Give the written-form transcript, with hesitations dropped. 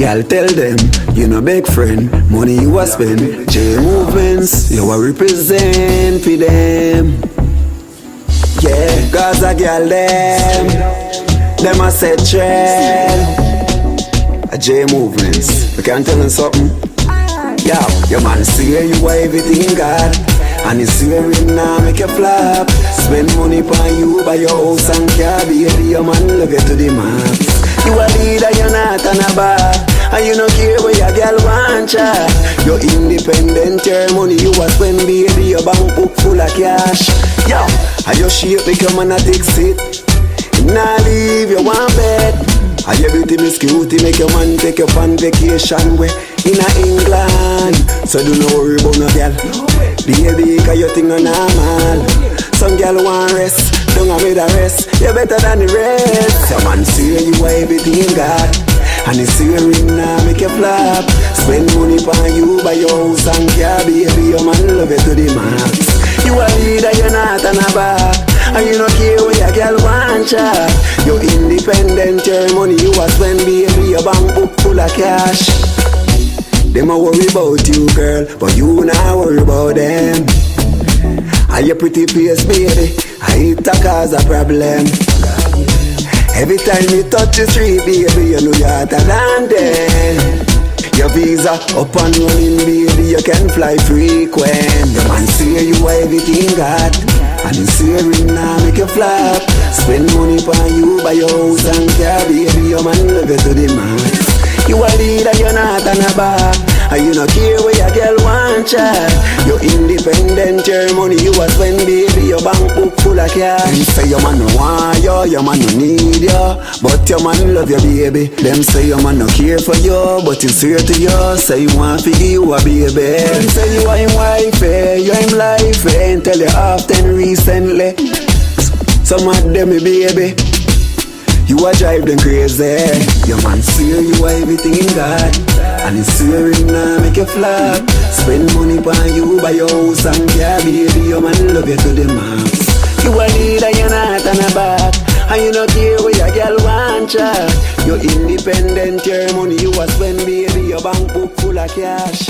Y'all tell them, you no big friend, money you a spend. J movements, you a represent for them. Yeah, cause I girl them a set trend. A J movements, we can tell them something. Yo, your man swear you are everything God, and he swearing now make you flop. Spend money on you, buy your house and car, baby, your man love you to the max. You a leader, you're not on a bar, and you don't care where your girl want ya. You're independent, your money you a spend, baby, your bank book full of cash. Yo, and your shape make your man a take sit. Nah leave you one bed. And your beauty miss cutie make your man take you on vacation way in England. So do not worry about no girl, baby, cause your thing are normal. Some girl want rest, don't have me the rest. You're better than the rest. Your man see you are everything God, and he swearing now make you flop. Spend money on you, buy your house and car, baby, your man love you to the max. You a leader, you're not on a bar, and you don't care where your girl want ya. You're independent, your money you a spend, baby, your bank book full of cash. Them a worry about you, girl, but you not worry about them. And your pretty face, baby, I it a cause a problem. Every time you touch the street, baby, you know you're hotter than them. Your visa up and running, baby, you can fly frequent. The man say you are everything God, and he swearing now make you flop. Spend money on you, buy your house and car, baby, your man love you to the max. You a leader, you're not on a bar, and you don't care where your girl want ya. You're independent, your money you a spend, baby, your bank book full of cash. Them say your man no want you, your man no need you, but your man love you, baby. Them say your man no care for you, but he swear to you, say you want to give you a baby. Them say you are him wife, you are him life, and tell you often recently. Some of them me baby, you a drive them crazy. Your man swear you are everything in God, and he swearing now make you flop. Spend money on you, buy your house and car, baby, your man love you to the max. You a leader, you're not on a back, and you don't care where your girl want ya. You're independent, your money you a spend, baby, your bank book full of cash.